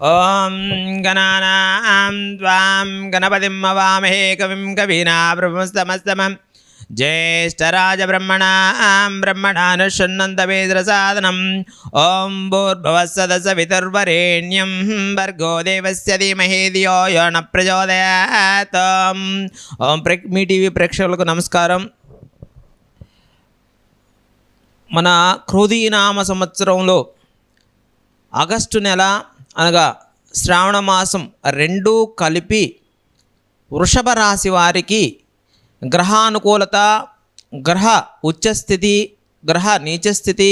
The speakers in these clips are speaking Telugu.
ఓం గణానాం త్వాం గణపతిం హవామహే కవిం కవీనామృతమస్తమం జ్యేష్ఠరాజబ్రహ్మణాం బ్రహ్మణానుషణ్ణంతవేద్రసాదనం ఓం భూర్భువస్సదసవితుర్వరేణ్యం భర్గో దేవస్య ధీమహి ధియో యో న ప్రచోదయాత్. ఓం మీ టీవీ ప్రేక్షకులకు నమస్కారం. మన క్రోధీనామ సంవత్సరంలో ఆగస్టు నెల అనగా శ్రావణ మాసం రెండూ కలిపి వృషభ రాశి వారికి గ్రహానుకూలత, గ్రహ ఉచ్చస్థితి, గ్రహ నీచస్థితి,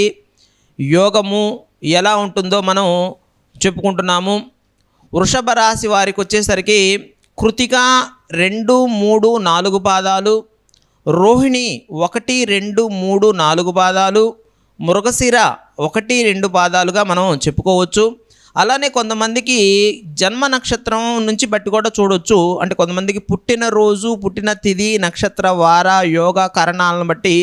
యోగము ఎలా ఉంటుందో మనం చెప్పుకుంటున్నాము. వృషభ రాశి వారికి వచ్చేసరికి కృతిక 2, 3, 4 పాదాలు, రోహిణి 1, 2, 3, 4 పాదాలు, మృగశిర 1, 2 పాదాలుగా మనం చెప్పుకోవచ్చు. అలానే కొంతమందికి జన్మ నక్షత్రం నుంచి బట్టి కూడా చూడవచ్చు. అంటే కొంతమందికి పుట్టిన రోజు, పుట్టిన తిథి, నక్షత్ర, వార, యోగ కరణాలను బట్టి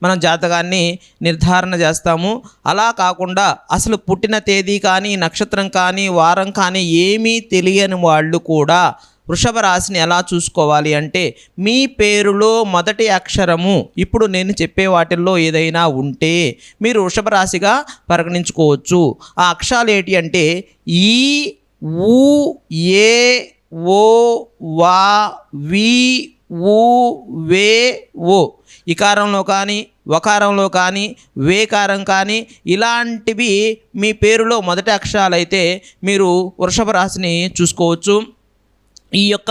మనం జాతకాన్ని నిర్ధారణ చేస్తాము. అలా కాకుండా అసలు పుట్టిన తేదీ కానీ, నక్షత్రం కానీ, వారం కానీ ఏమీ తెలియని వాళ్ళు కూడా వృషభ రాశిని ఎలా చూసుకోవాలి అంటే, మీ పేరులో మొదటి అక్షరము ఇప్పుడు నేను చెప్పే వాటిల్లో ఏదైనా ఉంటే మీరు వృషభ రాశిగా పరిగణించుకోవచ్చు. ఆ అక్షరాలు ఏంటి అంటే ఈ, ఊ, ఏ, ఓ, వా, వి, ఊ, వే, ఓ. ఇకారంలో కానీ, వకారంలో కానీ, వేకారం కానీ ఇలాంటివి మీ పేరులో మొదటి అక్షరాలు అయితే మీరు వృషభ రాశిని చూసుకోవచ్చు. ఈ యొక్క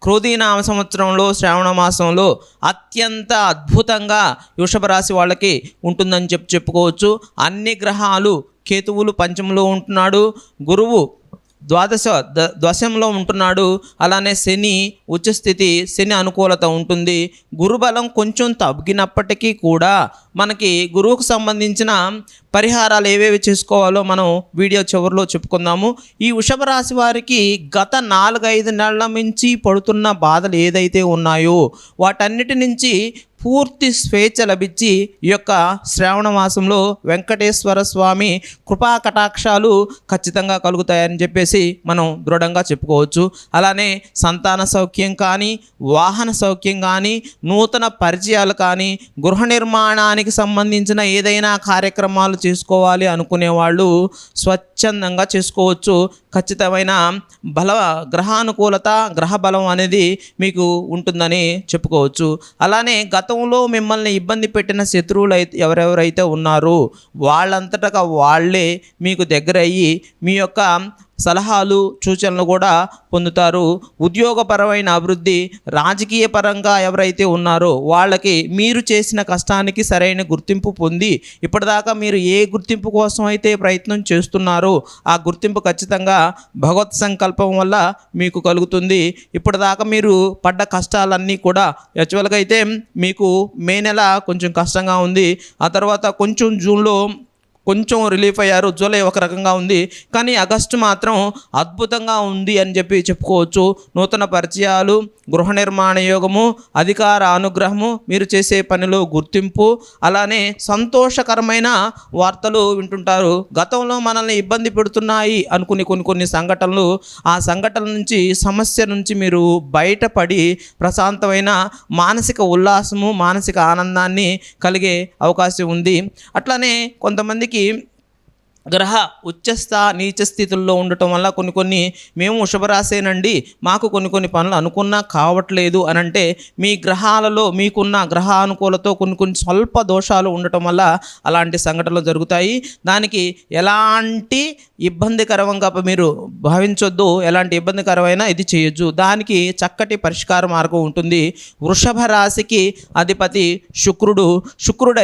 క్రోధీనామ సంవత్సరంలో శ్రావణ మాసంలో అత్యంత అద్భుతంగా వృషభ రాశి వాళ్ళకి ఉంటుందని చెప్పుకోవచ్చు. అన్ని గ్రహాలు, కేతువులు పంచమంలో ఉంటున్నాడు, గురువు దశంలో ఉంటున్నాడు. అలానే శని ఉచ్చస్థితి, శని అనుకూలత ఉంటుంది. గురుబలం కొంచెం తగ్గినప్పటికీ కూడా మనకి గురువుకు సంబంధించిన పరిహారాలు ఏవేవి చేసుకోవాలో మనం వీడియో చివరిలో చెప్పుకుందాము. ఈ వృషభ రాశి వారికి గత 4-5 నెలల నుంచి పడుతున్న బాధలు ఏదైతే ఉన్నాయో వాటన్నిటి నుంచి పూర్తి స్వేచ్ఛ లభించి ఈ యొక్క శ్రావణ మాసంలో వెంకటేశ్వర స్వామి కృపా కటాక్షాలు ఖచ్చితంగా కలుగుతాయని చెప్పేసి మనం దృఢంగా చెప్పుకోవచ్చు. అలానే సంతాన సౌఖ్యం కానీ, వాహన సౌఖ్యం కానీ, నూతన పరిచయాలు కానీ, గృహ నిర్మాణానికి సంబంధించిన ఏదైనా కార్యక్రమాలు చేసుకోవాలి అనుకునే వాళ్ళు స్వచ్ఛందంగా చేసుకోవచ్చు. ఖచ్చితమైన గ్రహానుకూలత, గ్రహ బలం అనేది మీకు ఉంటుందని చెప్పుకోవచ్చు. అలానే గతంలో మిమ్మల్ని ఇబ్బంది పెట్టిన శత్రువులు ఎవరెవరైతే ఉన్నారో వాళ్ళంతటగా వాళ్ళే మీకు దగ్గర అయ్యి మీ యొక్క సలహాలు, సూచనలు కూడా పొందుతారు. ఉద్యోగపరమైన అభివృద్ధి, రాజకీయ పరంగా ఎవరైతే ఉన్నారో వాళ్ళకి మీరు చేసిన కష్టానికి సరైన గుర్తింపు పొంది ఇప్పటిదాకా మీరు ఏ గుర్తింపు కోసం అయితే ప్రయత్నం చేస్తున్నారో ఆ గుర్తింపు ఖచ్చితంగా భగవత్ సంకల్పం వల్ల మీకు కలుగుతుంది. ఇప్పటిదాకా మీరు పడ్డ కష్టాలన్నీ కూడా యాక్చువల్గా అయితే మీకు మే నెల కొంచెం కష్టంగా ఉంది. ఆ తర్వాత కొంచెం జూన్లో కొంచెం రిలీఫ్ అయ్యారు. జూలై ఒక రకంగా ఉంది, కానీ ఆగస్టు మాత్రం అద్భుతంగా ఉంది అని చెప్పుకోవచ్చు. నూతన పరిచయాలు, గృహ నిర్మాణ యోగము, అధికార అనుగ్రహము, మీరు చేసే పనిలో గుర్తింపు, అలానే సంతోషకరమైన వార్తలు వింటుంటారు. గతంలో మనల్ని ఇబ్బంది పెడుతున్నాయి అనుకుని కొన్ని సంఘటనలు, ఆ సంఘటనల నుంచి, సమస్య నుంచి మీరు బయటపడి ప్రశాంతమైన మానసిక ఉల్లాసము, మానసిక ఆనందాన్ని కలిగే అవకాశం ఉంది. అట్లానే కొంతమందికి గ్రహ ఉచ్చస్థ నీచ స్థితుల్లో ఉండటం వల్ల కొన్ని మేము వృషభరాశేనండి, మాకు కొన్ని పనులు అనుకున్నా కావట్లేదు అని అంటే మీ గ్రహాలలో మీకున్న గ్రహానుకూలతో కొన్ని స్వల్ప దోషాలు ఉండటం వల్ల అలాంటి సంఘటనలు జరుగుతాయి. దానికి ఎలాంటి ఇబ్బందికరంగా మీరు భావించొద్దు. ఎలాంటి ఇబ్బందికరమైన ఇది చేయొచ్చు. దానికి చక్కటి పరిష్కార మార్గం ఉంటుంది. వృషభ రాశికి అధిపతి శుక్రుడు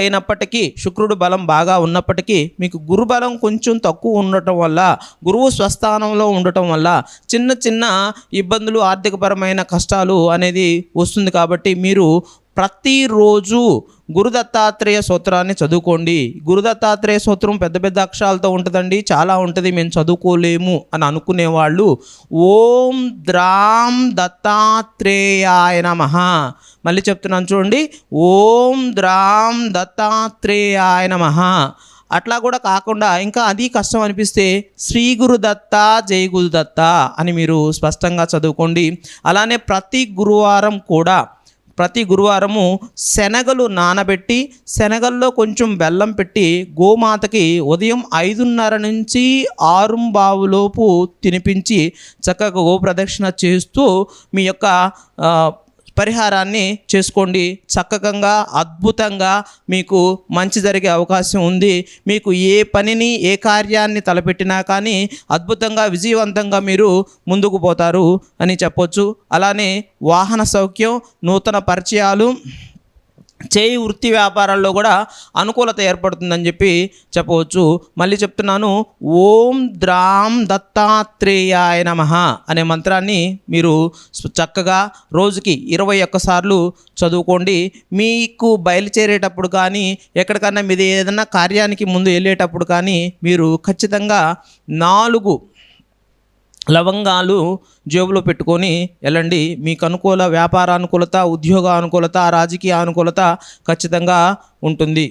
అయినప్పటికీ, శుక్రుడు బలం బాగా ఉన్నప్పటికీ మీకు గురుబలం కొంచెం తక్కువ ఉండటం వల్ల, గురువు స్వస్థానంలో ఉండటం వల్ల చిన్న ఇబ్బందులు, ఆర్థికపరమైన కష్టాలు అనేది వస్తుంది. కాబట్టి మీరు ప్రతిరోజు గురుదత్తాత్రేయ సూత్రాన్ని చదువుకోండి. గురుదత్తాత్రేయ సూత్రం పెద్ద అక్షరాలతో ఉంటుందండి, చాలా ఉంటుంది, మేము చదువుకోలేము అని అనుకునేవాళ్ళు ఓం ద్రాం దత్తాత్రేయాయ నమః, మళ్ళీ చెప్తున్నాను చూడండి, ఓం ద్రాం దత్తాత్రేయాయ నమః అట్లా కూడా కాకుండా ఇంకా అది కష్టం అనిపిస్తే శ్రీ గురుదత్త జై గురుదత్త అని మీరు స్పష్టంగా చదువుకోండి. అలానే ప్రతి గురువారము శనగలు నానబెట్టి శనగల్లో కొంచెం బెల్లం పెట్టి గోమాతకి ఉదయం 5:30 నుంచి 6:15 తినిపించి చక్కగా గోప్రదక్షిణ చేస్తూ మీ యొక్క పరిహారాన్ని చేసుకోండి. చక్కగా అద్భుతంగా మీకు మంచి జరిగే అవకాశం ఉంది. మీకు ఏ పనిని ఏ కార్యాన్ని తలపెట్టినా కానీ అద్భుతంగా విజయవంతంగా మీరు ముందుకు పోతారు అని చెప్పొచ్చు. అలానే వాహన సౌఖ్యం, నూతన పరిచయాలు, చేయి వృత్తి వ్యాపారాల్లో కూడా అనుకూలత ఏర్పడుతుందని చెప్పవచ్చు. మళ్ళీ చెప్తున్నాను, ఓం ద్రాం దత్తాత్రేయాయ నమః అనే మంత్రాన్ని మీరు చక్కగా రోజుకి 21 సార్లు చదువుకోండి. మీకు బయలుచేరేటప్పుడు కానీ ఎక్కడికన్నా మీది ఏదైనా కార్యానికి ముందు వెళ్ళేటప్పుడు కానీ మీరు ఖచ్చితంగా 4 లవంగాలు జేబులో పెట్టుకొని వెళ్ళండి. మీకు అనుకూల వ్యాపార అనుకూలత, ఉద్యోగ అనుకూలత, రాజకీయ అనుకూలత ఖచ్చితంగా ఉంటుంది.